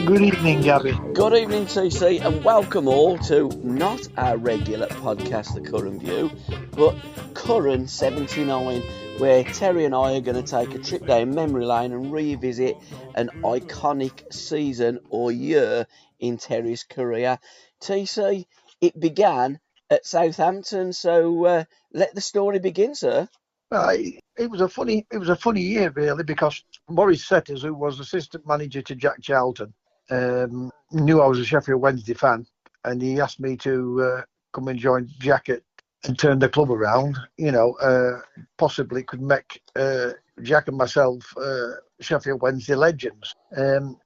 Good evening, Gabby. Good evening, TC, and welcome all to not our regular podcast, The Curran View, but Curran-79, where Terry and I are going to take a trip down memory lane and revisit an iconic season or year in Terry's career. TC, it began at Southampton, so let the story begin, sir. It was a funny year really, because Maurice Setters, who was assistant manager to Jack Charlton, knew I was a Sheffield Wednesday fan, and he asked me to come and join Jack and turn the club around. Possibly could make Jack and myself Sheffield Wednesday legends.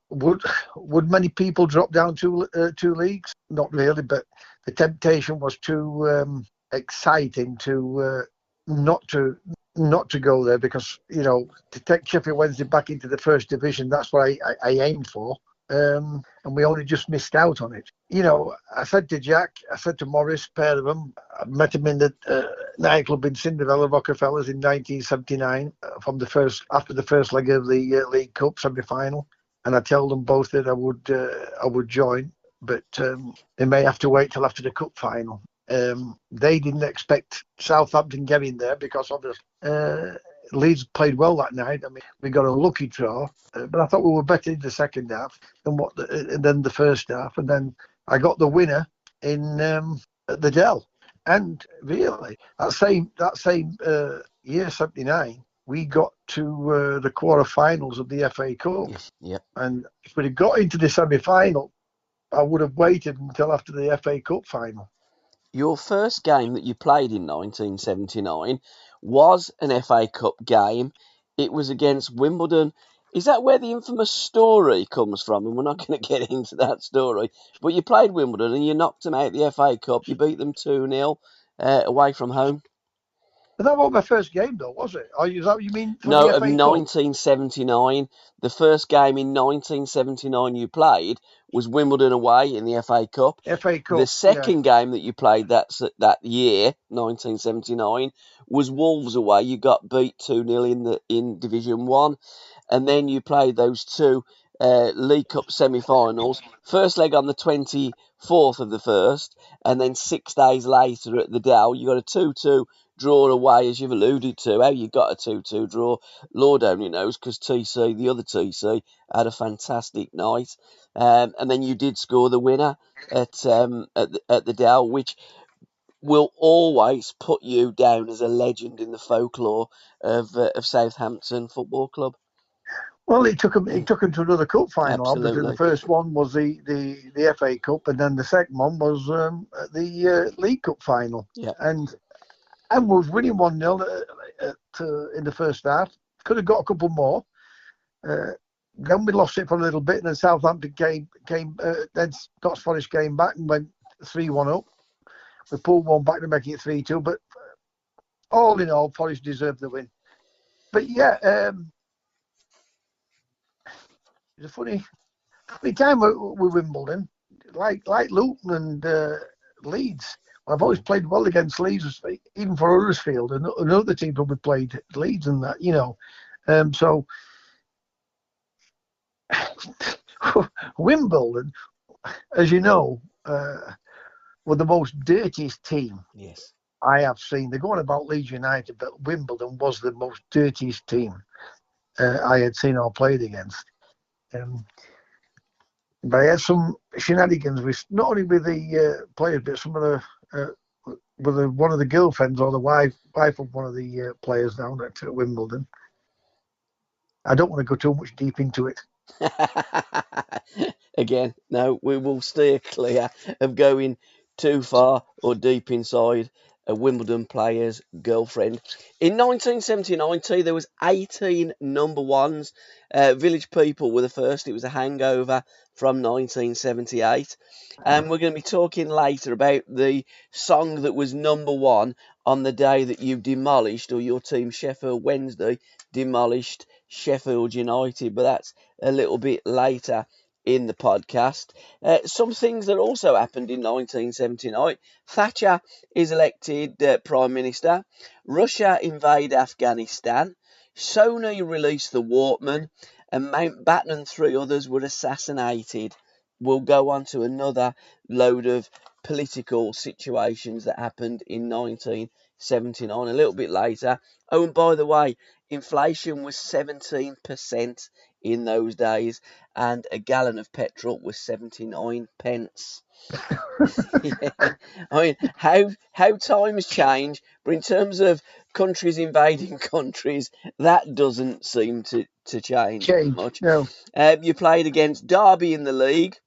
Would many people drop down two leagues? Not really, but the temptation was too exciting to not to go there, because to take Sheffield Wednesday back into the first division, that's what I aimed for, and we only just missed out on it. I said to Jack, I said to Maurice, pair of them, I met him in the nightclub in Cinderella, Rockefellers, in 1979 after the first leg of the League Cup semi-final, and I told them both that I would join, but they may have to wait till after the cup final. They didn't expect Southampton getting there, because obviously Leeds played well that night. I mean, we got a lucky draw, but I thought we were better in the second half than the first half, and then I got the winner in at the Dell. And really, that same year, 79, we got to the quarter-finals of the FA Cup. Yes, yep. And if we'd have got into the semi-final, I would have waited until after the FA Cup final. Your first game that you played in 1979 was an FA Cup game. It was against Wimbledon. Is that where the infamous story comes from? And we're not going to get into that story. But you played Wimbledon and you knocked them out the FA Cup. You beat them 2-0 away from home. But that wasn't my first game, though, was it? Or is that what you mean? No, the of FA Cup? 1979. The first game in 1979 you played was Wimbledon away in the FA Cup. FA Cup. The second game that you played that year, 1979, was Wolves away. You got beat 2-0 in Division 1. And then you played those two League Cup semi-finals. First leg on the 24th of the first, and then 6 days later at the Dell, you got a 2-2 draw away, as you've alluded to. How you got a 2-2 draw, Lord only knows, because the other TC, had a fantastic night. And then you did score the winner at the Dell, which will always put you down as a legend in the folklore of Southampton Football Club. Well, it took him to another cup final. Absolutely. Obviously, the first one was the FA Cup, and then the second one was the League Cup final. Yeah. And was winning 1-0 in the first half. Could have got a couple more. Then we lost it for a little bit, and then Southampton came. Then Scots Forest came back and went 3-1 up. We pulled one back to make it 3-2. But all in all, Forest deserved the win. But yeah, it was a funny time with Wimbledon, like Luton and Leeds. I've always played well against Leeds, even for Huddersfield and other teams when we played Leeds and that, So Wimbledon, as you know, were the most dirtiest team. Yes. I have seen. They're going about Leeds United, but Wimbledon was the most dirtiest team I had seen or played against. But I had some shenanigans with not only with the players, but some of the with one of the girlfriends or the wife of one of the players down at Wimbledon. I don't want to go too much deep into it. Again, no, we will steer clear of going too far or deep inside a Wimbledon player's girlfriend. In 1979, there was 18 number ones. Village People were the first. It was a hangover from 1978. And we're going to be talking later about the song that was number one on the day that you demolished, or your team Sheffield Wednesday demolished Sheffield United. But that's a little bit later in the podcast. Some things that also happened in 1979. Thatcher is elected Prime Minister. Russia invade Afghanistan. Sony released the Walkman, and Mountbatten and 3 others were assassinated. We'll go on to another load of political situations that happened in 1979 a little bit later. Oh, and by the way, inflation was 17% in those days, and a gallon of petrol was 79 pence. Yeah. I mean, how times change, but in terms of countries invading countries, that doesn't seem to change much. No. You played against Derby in the league,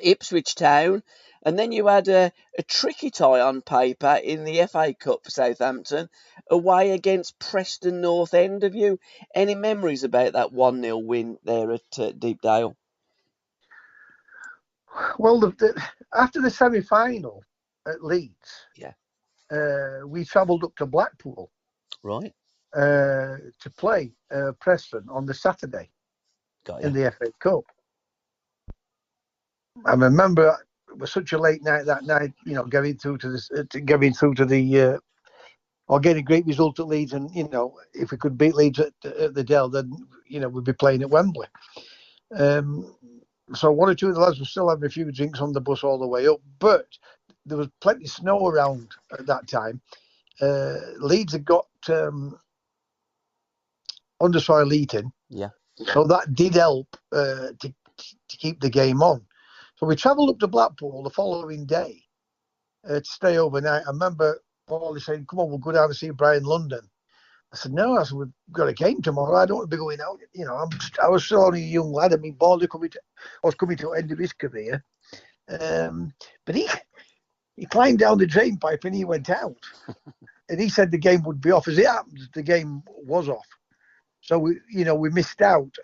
Ipswich Town, and then you had a tricky tie on paper in the FA Cup for Southampton, away against Preston North End. Have you any memories about that 1-0 win there at Deepdale? Well, after the semi-final at Leeds, Yeah. We travelled up to Blackpool, right, to play Preston on the Saturday in the FA Cup. I remember it was such a late night that night, getting through to the or getting a great result at Leeds, and if we could beat Leeds at the Dell, then we'd be playing at Wembley. So one or two of the lads were still having a few drinks on the bus all the way up, but there was plenty of snow around at that time. Leeds had got undersoil heating, so that did help to keep the game on. So we travelled up to Blackpool the following day to stay overnight. I remember Paulie saying, "Come on, we'll go down and see Brian London." I said, "No," I said, "we've got a game tomorrow. I don't want to be going out." I was still only a young lad. I mean, Baldy was coming to the end of his career. But he climbed down the drain pipe and he went out. And he said the game would be off. As it happens, the game was off. So we missed out.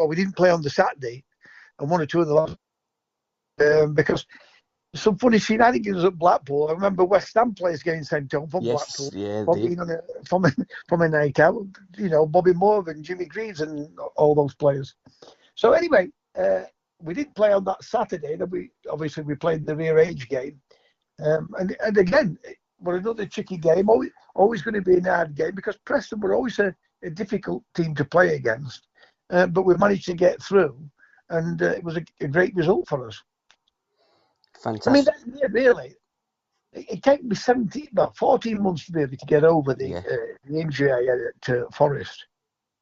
We didn't play on the Saturday, and one or two of the lads, because some funny shenanigans at Blackpool. I remember West Ham players getting sent home from Blackpool from a night out. Bobby Morgan, Jimmy Greaves, and all those players. So anyway, we didn't play on that Saturday. Then we played the rear age game, and again, but another tricky game. Always going to be an hard game because Preston were always a difficult team to play against, but we managed to get through, and it was a great result for us. Fantastic. I mean, really, it took me 14 months really to get over the injury I had at Forest,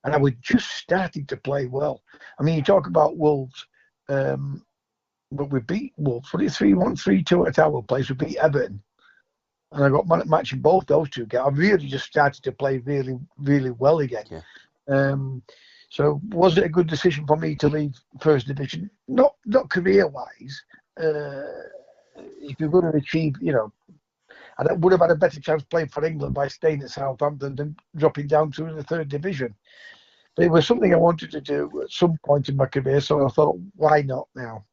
and I was just starting to play well. I mean, you talk about Wolves, but we beat Wolves 3-1, 3-2 at our place. We beat Everton, and I got matching both those two games. I really just started to play really, really well again. Yeah. So was it a good decision for me to leave First Division? Not career-wise. If you're going to achieve, I would have had a better chance playing for England by staying at Southampton than dropping down to the Third Division. But it was something I wanted to do at some point in my career, so I thought, why not now?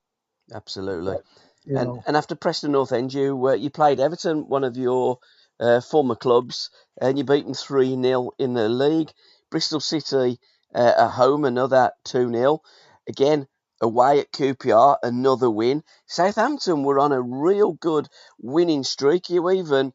Absolutely. And after Preston North End, you played Everton, one of your former clubs, and you beat them 3-0 in the league. Bristol City at home, another 2-0. Again, away at QPR, another win. Southampton were on a real good winning streak. You even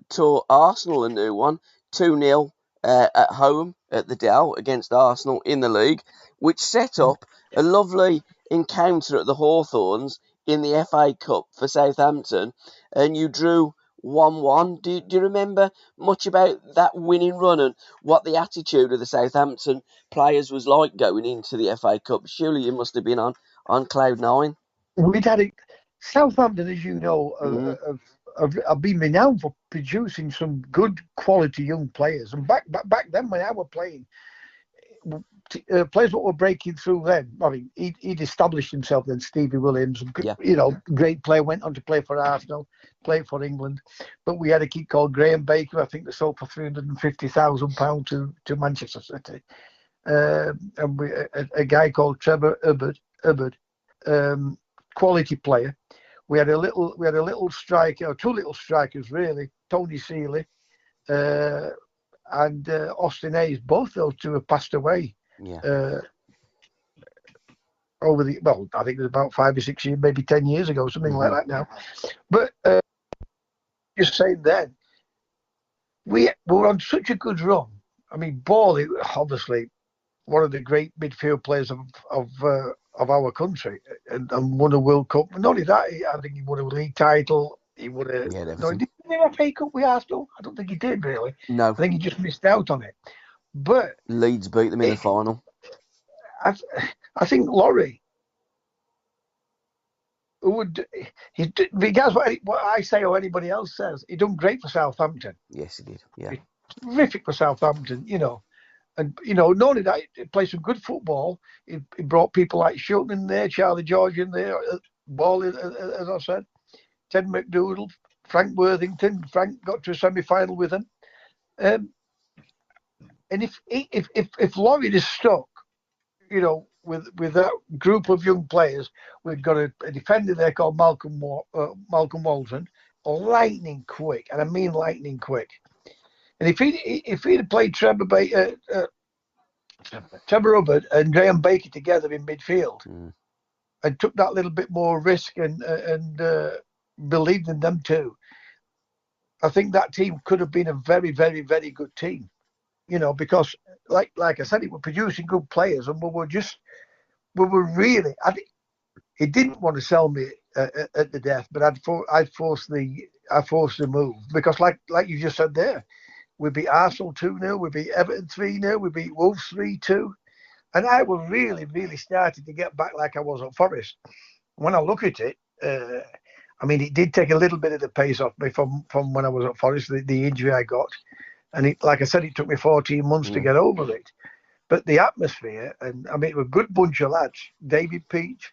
taught Arsenal a new one, 2-0 at home at the Dell against Arsenal in the league, which set up a lovely encounter at the Hawthorns in the FA Cup for Southampton, and you drew 1-1. Do you remember much about that winning run and what the attitude of the Southampton players was like going into the FA Cup? Surely you must have been on cloud nine. We'd had Southampton, as you know, have been renowned for producing some good quality young players. And back then, when I was playing, players that were breaking through then. I mean, he'd established himself then. Stevie Williams, great player, went on to play for Arsenal, played for England. But we had a kid called Graham Baker. I think they sold for £350,000 to Manchester City. And a guy called Trevor Hubbard, quality player. We had a little striker, or two little strikers really. Tony Seeley and Austin Hayes. Both those two have passed away. Yeah. over the, well, I think it was about 5 or 6 years, maybe 10 years ago, something like that now. But just saying then, we were on such a good run. I mean, Ball, obviously, one of the great midfield players of our country, and won a World Cup. Not only that, I think he won a league title. He won a no, he didn't win an FA Cup with Arsenal. I don't think he did really. No, I think he just missed out on it. But Leeds beat them in the final. I think Laurie would. Regardless what I say or anybody else says, he done great for Southampton. Yes, he did. Yeah, terrific for Southampton. And not only that, he played some good football. He brought people like Shilton in there, Charlie George in there, Ball, as I said, Ted McDoodle, Frank Worthington. Frank got to a semi-final with him. And if Laurie is stuck, with that group of young players, we've got a defender there called Malcolm Walton, lightning quick, and I mean lightning quick. And if he'd have played Trevor Hubbard and Graham Baker together in midfield, and took that little bit more risk and believed in them too, I think that team could have been a very, very, very good team. Because like I said, it were producing good players, and we were really. He didn't want to sell me at the death, but I'd force the move, because like you just said there, we beat Arsenal 2-0, we beat Everton 3-0, we beat Wolves 3-2, and I was really, really starting to get back like I was at Forest. When I look at it, I mean, it did take a little bit of the pace off me from when I was at Forest, the injury I got. And like I said, it took me 14 months to get over it. But the atmosphere, and I mean, it was a good bunch of lads. David Peach,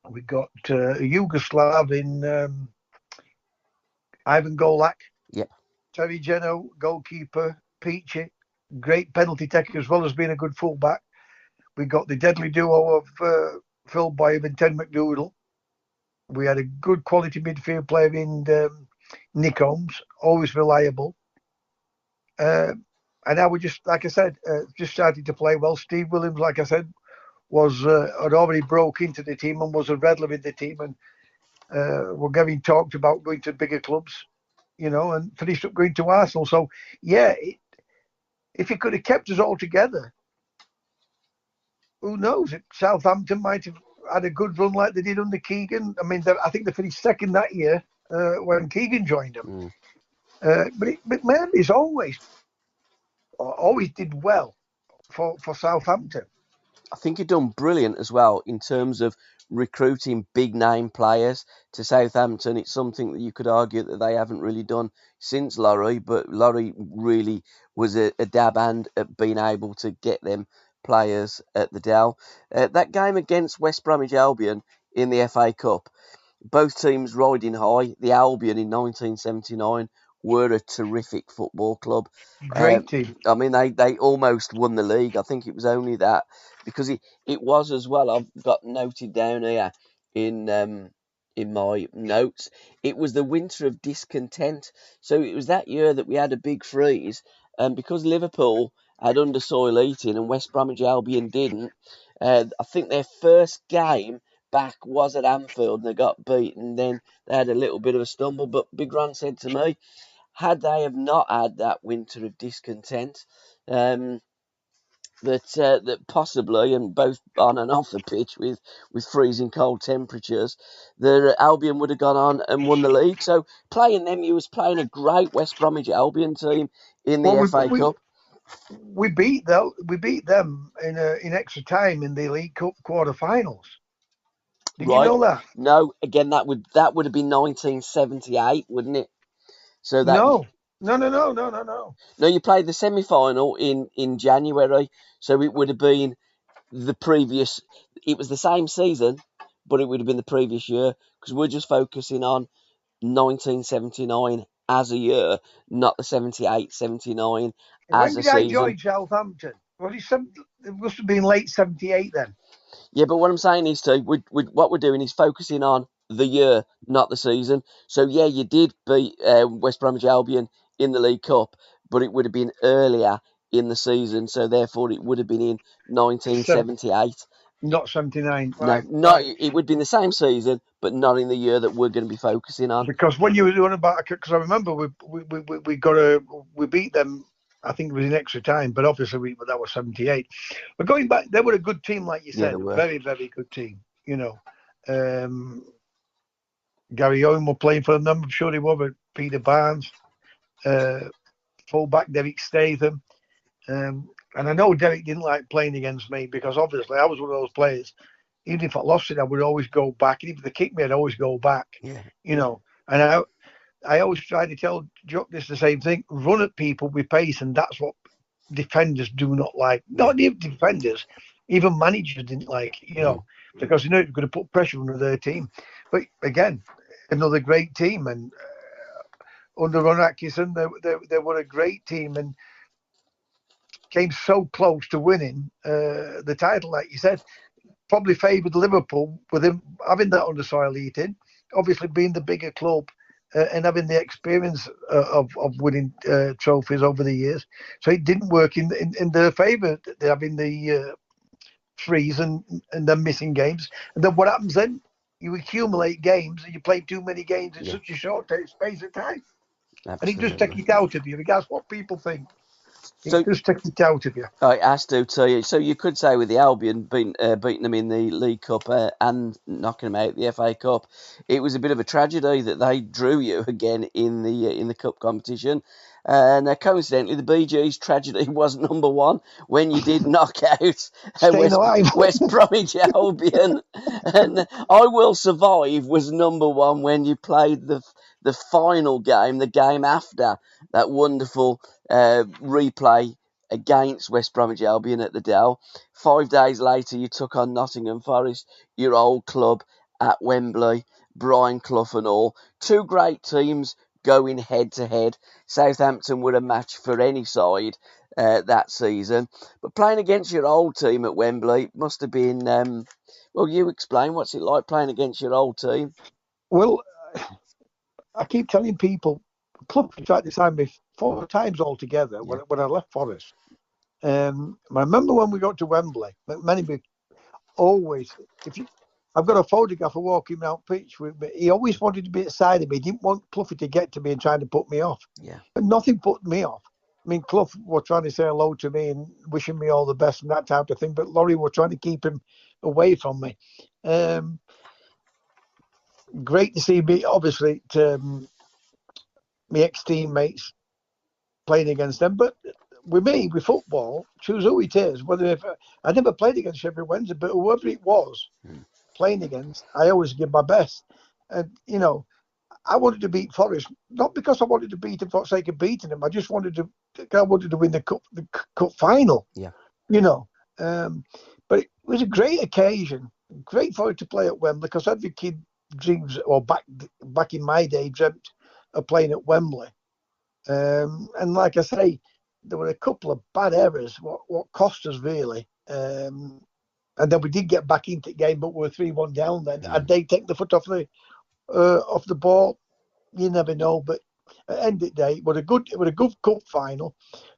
we got a Yugoslav in Ivan Golak. Yep. Terry Geno, goalkeeper. Peachy, great penalty taker as well as being a good fullback. We got the deadly duo of Phil Boyd and Ted McDoodle. We had a good quality midfield player in Nick Holmes, always reliable. And now we just, like I said, just started to play well. Steve Williams, like I said, had already broke into the team and was a regular in the team, and we're getting talked about going to bigger clubs, and finished up going to Arsenal. So, yeah, if he could have kept us all together, who knows? Southampton might have had a good run like they did under Keegan. I mean, I think they finished second that year when Keegan joined them. But man, he's always did well for Southampton. I think he'd done brilliant as well in terms of recruiting big name players to Southampton. It's something that you could argue that they haven't really done since Laurie, but Laurie really was a dab hand at being able to get them players at the Dell. That game against West Bromwich Albion in the FA Cup, both teams riding high. The Albion in 1979 were a terrific football club. Great team. I mean, they almost won the league. I think it was only that, because it was as well. I've got noted down here in my notes. It was the winter of discontent. So it was that year that we had a big freeze, and because Liverpool had under soil eating and West Bromwich Albion didn't, I think their first game back was at Anfield and they got beaten. Then they had a little bit of a stumble, but Big Ron said to me, had they have not had that winter of discontent, that possibly, and both on and off the pitch with freezing cold temperatures, the Albion would have gone on and won the league. So playing them, you was playing a great West Bromwich Albion team in the FA Cup. We beat them in extra time in the League Cup quarter-finals. Did you know that? No, again, that would have been 1978, wouldn't it? So that No. No, you played the semi-final in January, so it would have been the previous. It was the same season, but it would have been the previous year, because we're just focusing on 1979 as a year, not the 78, 79 as a season. When did I join Southampton? Well, it must have been late 78 then. Yeah, but what I'm saying is, Steve, what we're doing is focusing on the year, not the season. So, yeah, you did beat West Bromwich Albion in the League Cup, but it would have been earlier in the season, so therefore it would have been in 1978. Not 79. No, Right, not. right. It would be in the same season, but not in the year that we're going to be focusing on. Because when you were doing about, because I remember we beat them. I think it was in extra time, but obviously that was 78. But going back, they were a good team, like you Yeah, they said, were. very very good team. Gary Owen were playing for them. I'm sure he was. But Peter Barnes, uh, fullback Derek Statham, and I know Derek didn't like playing against me because obviously I was one of those players. Even if I lost it, I would always go back. And even if they kicked me, I'd always go back. Yeah. And I always try to tell Jock this the same thing: run at people with pace, and that's what defenders do not like. Not even defenders, even managers didn't like. Because you're going to put pressure on their team. But again, another great team, and under Ron Atkinson, they were a great team and came so close to winning the title, like you said. Probably favoured Liverpool with him having that under soil eating, obviously being the bigger club and having the experience of winning trophies over the years. So it didn't work in their favour. They're having the freeze and then missing games. And then what happens then? You accumulate games and you play too many games in such a short space of time. Absolutely. And it just takes it out of you, regardless what people think. So It just takes it out of you. it has to tell you. So you could say with the Albion beating them in the League Cup and knocking them out the FA Cup, it was a bit of a tragedy that they drew you again in the cup competition. And coincidentally, the Bee Gees tragedy was number one when you did knock out Staying alive. West Bromwich Albion, and I Will Survive was number one when you played the final game, the game after that wonderful replay against West Bromwich Albion at the Dell. 5 days later, you took on Nottingham Forest, your old club at Wembley, Brian Clough and all. Two great teams going head to head. Southampton were a match for any side that season. But playing against your old team at Wembley must have been, well, you explain, what's it like playing against your old team? Well, I keep telling people, Clough tried to sign me 4 times altogether when I left Forest. I remember when we got to Wembley, many people always, I've got a photograph of walking around pitch with me. He always wanted to be at the side of me. He didn't want Cloughy to get to me and trying to put me off. Yeah. But nothing put me off. I mean, Clough was trying to say hello to me and wishing me all the best and that type of thing. But Laurie was trying to keep him away from me. Great to see me, obviously, my ex-teammates playing against them. But with me, with football, choose who it is. I never played against Sheffield Wednesday, but whoever it was playing against, I always give my best. And, I wanted to beat Forest, not because I wanted to beat them for the sake of beating them. I wanted to win the cup final. Yeah. But it was a great occasion, great for it to play at Wembley, because every kid dreams, or back in my day, dreamt of playing at Wembley. And like I say, there were a couple of bad errors, what cost us really. And then we did get back into the game, but we were 3-1 down then. Had they taken the foot off the ball? You never know. But at the end of the day, it was a good cup final.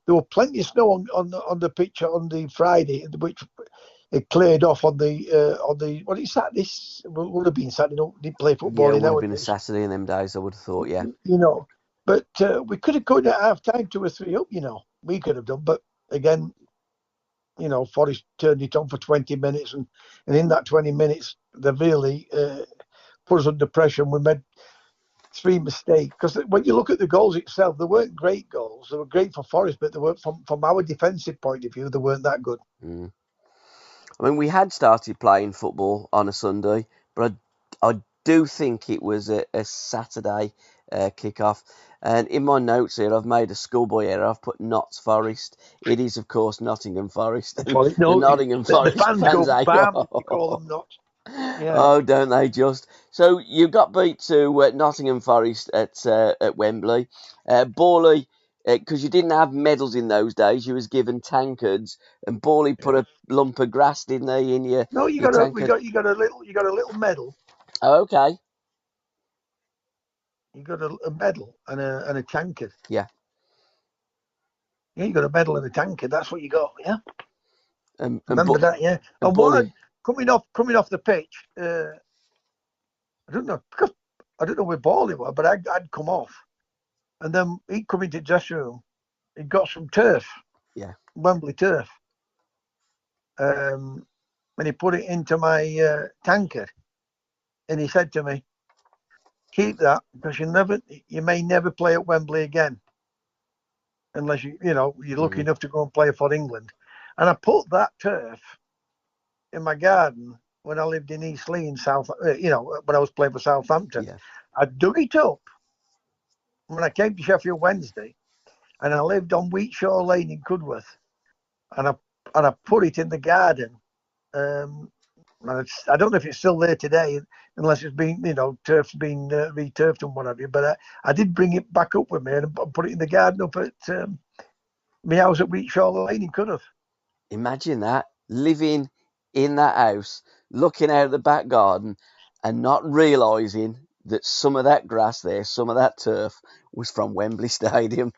There were plenty of snow on the pitch on the Friday, which it cleared off on the what is that? This would have been Saturday. Didn't play football. Yeah, it would have been a Saturday in them days, I would have thought, yeah. But we could have gone at half time 2 or 3 up, we could have done. But again, Forest turned it on for 20 minutes, and in that 20 minutes, they really put us under pressure, and we made 3 mistakes. Because when you look at the goals itself, they weren't great goals. They were great for Forest, but they weren't from our defensive point of view, they weren't that good. I mean, we had started playing football on a Sunday, but I do think it was a Saturday kick-off. And in my notes here, I've made a schoolboy error. I've put Notts Forest. It is, of course, Nottingham Forest. And Well, the Nottingham Forest the fans go bam if you call them Notts. Yeah. Oh, don't they just? So you got beat to Nottingham Forest at Wembley. Borley, because you didn't have medals in those days, you was given tankards, and Borley put a lump of grass, didn't they, in your No, you got a little medal. Oh, okay. You got a medal and a tankard. Yeah. Yeah, you got a medal and a tankard. That's what you got. Yeah. And Remember that? Yeah. And Borley coming off the pitch. I don't know because I don't know where Bally was, but I'd come off, and then he'd come into the dressing room. He'd got some turf, Wembley turf, and he put it into my tankard, and he said to me, "Keep that because you may never play at Wembley again, unless you're lucky enough to go and play for England." And I put that turf in my garden when I lived in East Lee in when I was playing for Southampton. Yeah. I dug it up when I came to Sheffield Wednesday, and I lived on Wheatshaw Lane in Cudworth, and I put it in the garden. I don't know if it's still there today, unless it's been, turf's been returfed and what have you. But I did bring it back up with me and put it in the garden up at my house at Wheatshaw Lane in Cudworth. Imagine that, living in that house, looking out the back garden, and not realising that some of that grass there, some of that turf, was from Wembley Stadium.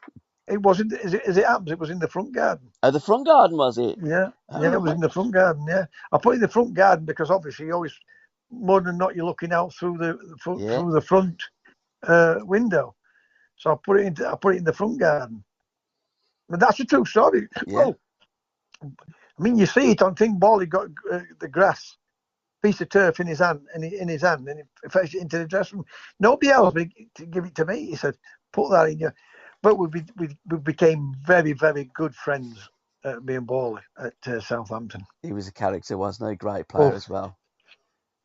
It wasn't, as it happens, it was in the front garden. Oh, the front garden, was it? Yeah, it was in the front garden. Yeah, I put it in the front garden because obviously, always more than not, you're looking out through the front window. So I put it in the front garden. But that's a true story. Yeah. Oh, I mean, you see it on Thing Ball. He got the grass piece of turf in his hand, and he fetched it into the dressing room. Nobody else would give it to me. He said, "Put that in your." But we became very, very good friends, me and Bally at Southampton. He was a character, wasn't he? Great player as well.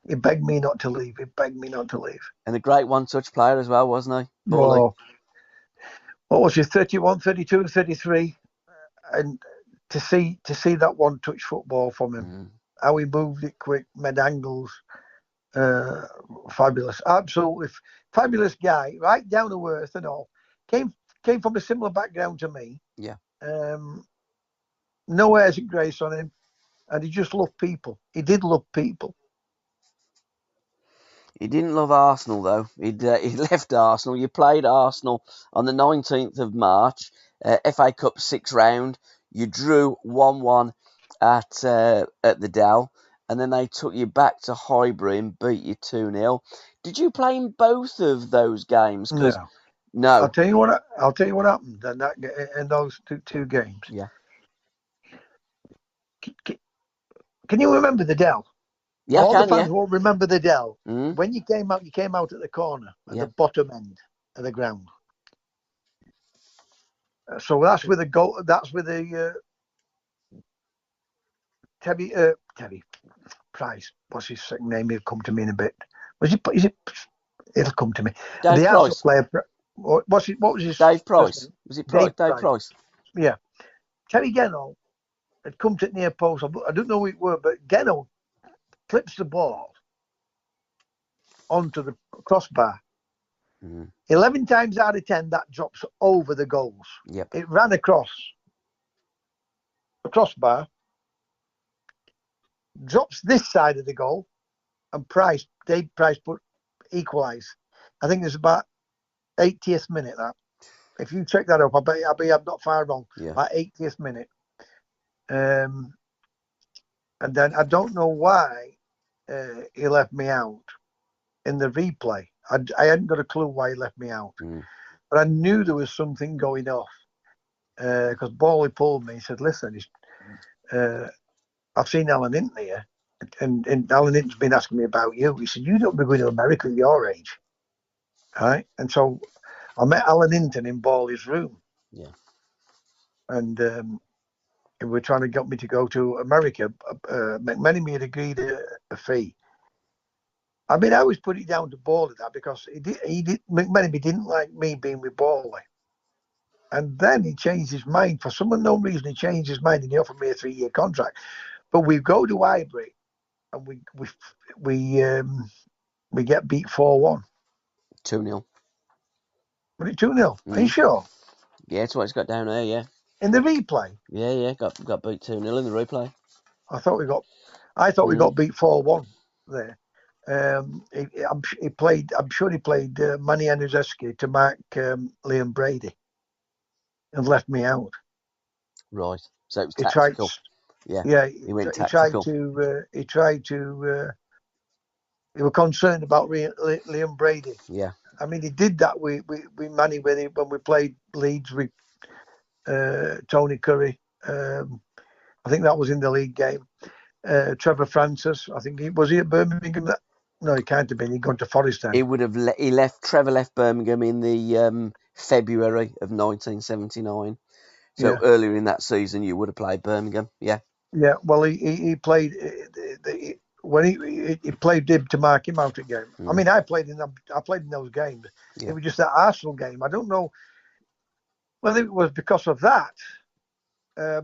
He begged me not to leave. And a great one-touch player as well, wasn't he? Bally. Oh, what was he? 31, 32, 33, and to see that one-touch football from him, how he moved it quick, made angles, fabulous, absolutely fabulous guy, right down to earth and all. Came from a similar background to me. Yeah. No airs and grace on him, and he just loved people. He did love people. He didn't love Arsenal though. He left Arsenal. You played Arsenal on the 19th of March, FA Cup 6th round. You drew 1-1 at the Dell, and then they took you back to Highbury and beat you 2-0. Did you play in both of those games? No. I'll tell you what happened in those two games. Yeah. Can you remember the Dell? Yeah, all the fans won't remember the Dell. When you came out at the corner at Yeah. the bottom end of the ground. So that's with the goal. That's with the Tebby Price. What's his second name? He'll come to me in a bit. Is it? It'll come to me. Dave Price. What was his? Dave Price. Was it Price? Dave Price. Yeah. Terry Geno had come to the near post. I don't know who it were, but Geno clips the ball onto the crossbar. 11 times out of 10, that drops over the goals. Yep. It ran across the crossbar, drops this side of the goal, and Dave Price put equalise. I think it was about 80th minute. That, if you check that up, I'm not far wrong. Yeah. About 80th minute. And then I don't know why he left me out in the replay. I hadn't got a clue why he left me out, but I knew there was something going off because Bally pulled me. He said, "Listen, I've seen Alan Hinton here, and Alan Hinton's been asking me about you." He said, "You don't be going to America at your age, right?" And so I met Alan Hinton in Bally's room, and we were trying to get me to go to America. McMenemy had agreed a fee. I mean, I always put it down to Bally that because McMenemy didn't like me being with Bally. And then he changed his mind. For some unknown reason, he changed his mind and he offered me a 3-year contract. But we go to Highbury and we get beat 4-1. 2-0. Was it 2-0? Are you sure? Yeah, that's what it's got down there, yeah. In the replay? Yeah, got beat 2-0 in the replay. I thought we got beat 4-1 there. I'm sure he played Manny Anuzeski to mark Liam Brady and left me out. Right. So it was tactical. Yeah. Yeah, He went he tried tactical. to. He was concerned about Liam Brady. Yeah. I mean, he did that with Manny when we played Leeds with Tony Curry. I think that was in the league game. Trevor Francis, I think he at Birmingham. No, he can't have been. He'd gone to Forest then. He would have. Trevor left Birmingham in the February of 1979. So Yeah, earlier in that season, you would have played Birmingham. Yeah. yeah. Well, he played when he played Dib to mark him out again. I mean, I played in those games. Yeah. It was just that Arsenal game. I don't know whether it was because of that,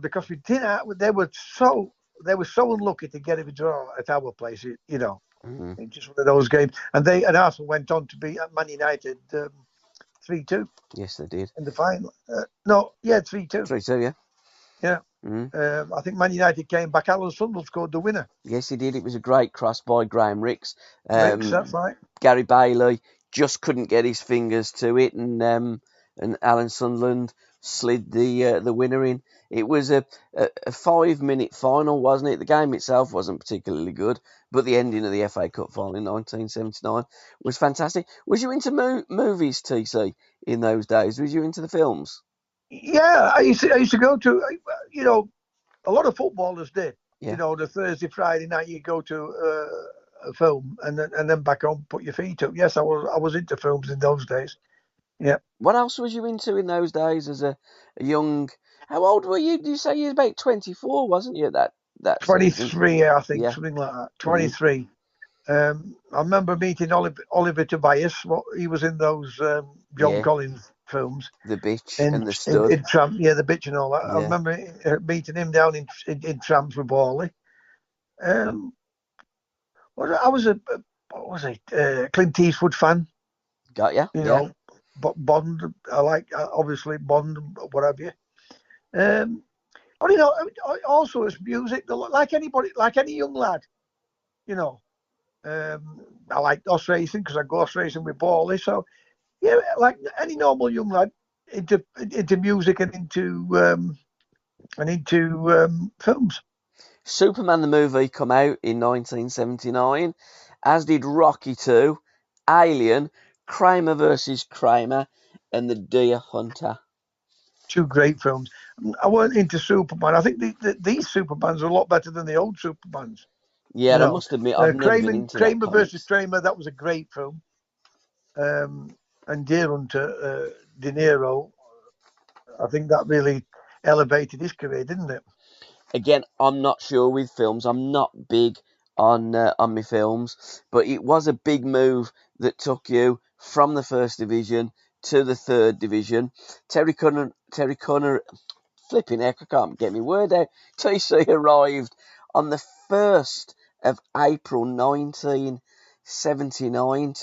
because we didn't. They were so unlucky to get a draw at our place. You know, it's just one of those games. And Arsenal went on to beat Man United 3-2 Yes, they did. in the final. No, yeah, 3-2. 3-2, yeah. Yeah. I think Man United came back. Alan Sunderland scored the winner. Yes, he did. It was a great cross by Graham Ricks. Ricks, that's right. Gary Bailey just couldn't get his fingers to it, and Alan Sunderland slid the winner in. It was a 5-minute final, wasn't it? The game itself wasn't particularly good, but the ending of the FA Cup final in 1979 was fantastic. Was you into movies, TC, in those days? Was you into the films? Yeah, I used to go to, a lot of footballers did. Yeah. You know, the Thursday, Friday night you go to a film and then back home, put your feet up. Yes, I was into films in those days. Yeah. What else was you into in those days as a young? How old were you? Did you say you were about 24, wasn't you? That 23, season? I think, Yeah. something like that. 23. I remember meeting Oliver Tobias. He was in those John Collins films. The Bitch and the Stud. In Tramp, yeah, the Bitch and all that. Yeah. I remember meeting him down in Tramps with Borley. I was a Clint Eastwood fan. Got ya? You know, but Bond. I like obviously Bond, what have you. But also it's music. Like anybody, like any young lad, you know. I like horse racing because I go horse racing with Borley. So yeah, like any normal young lad, into music and into films. Superman the movie come out in 1979, as did Rocky 2, Alien, Kramer versus Kramer, and The Deer Hunter. 2 great films. I weren't into Superman. I think these Supermans are a lot better than the old Supermans. Yeah, I must admit, I've never been into that. Kramer versus Kramer, that was a great film. And Deer Hunter, De Niro, I think that really elevated his career, didn't it? Again, I'm not sure with films. I'm not big on my films, but it was a big move that took you from the first division to the third division. Terry Connor, flipping heck, I can't get my word out. TC arrived on the 1st of April 1979.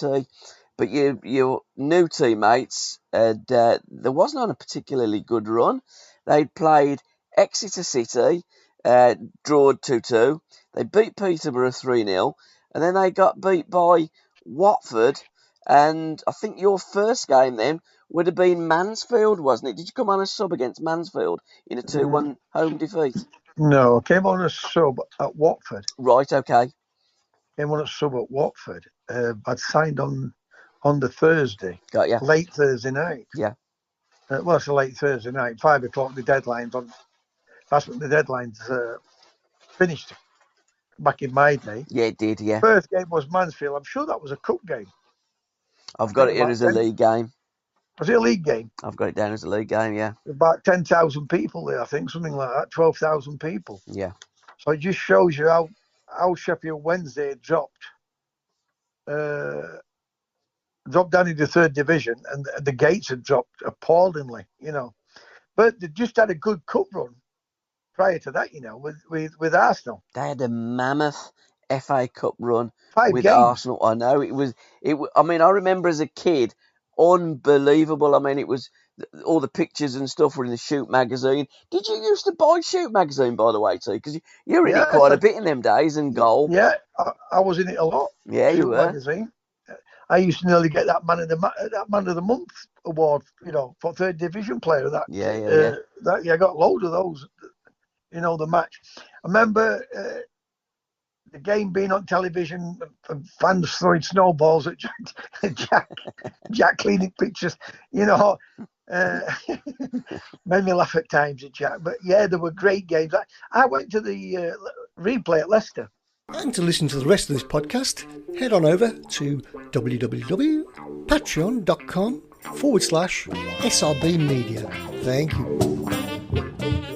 But your new teammates, there wasn't on a particularly good run. They'd played Exeter City, drawed 2-2. They beat Peterborough 3-0, and then they got beat by Watford. And I think your first game then would have been Mansfield, wasn't it? Did you come on a sub against Mansfield in a 2-1 home defeat? No, I came on a sub at Watford. Right, okay. Came on a sub at Watford. I'd signed on the Thursday. Got ya. Late Thursday night. Yeah. Well, it's a late Thursday night. 5 o'clock, the deadline's on. That's when the deadline's finished back in my day. Yeah, it did, yeah. First game was Mansfield. I'm sure that was a cup game. I've got it here as a league game. Was it a league game? I've got it down as a league game, yeah. About 10,000 people there, I think, something like that. 12,000 people. Yeah. So it just shows you how Sheffield Wednesday dropped down into third division, and the gates had dropped appallingly, you know. But they just had a good cup run prior to that, you know, with Arsenal. They had a mammoth FA Cup run 5 with games. Arsenal. I know I mean, I remember as a kid, unbelievable. I mean, it was all the pictures and stuff were in the Shoot magazine. Did you used to buy Shoot magazine, by the way, too? Because you were in it quite a bit in them days, and Goal. Yeah, I was in it a lot. Yeah, you were. Magazine. I used to nearly get that man of the month award, you know, for third division player. I got a load of those. the match. I remember the game being on television, fans throwing snowballs at Jack cleaning pictures, made me laugh at times at Jack. But yeah, there were great games. I went to the replay at Leicester. And to listen to the rest of this podcast, head on over to www.patreon.com/SRBmedia. Thank you.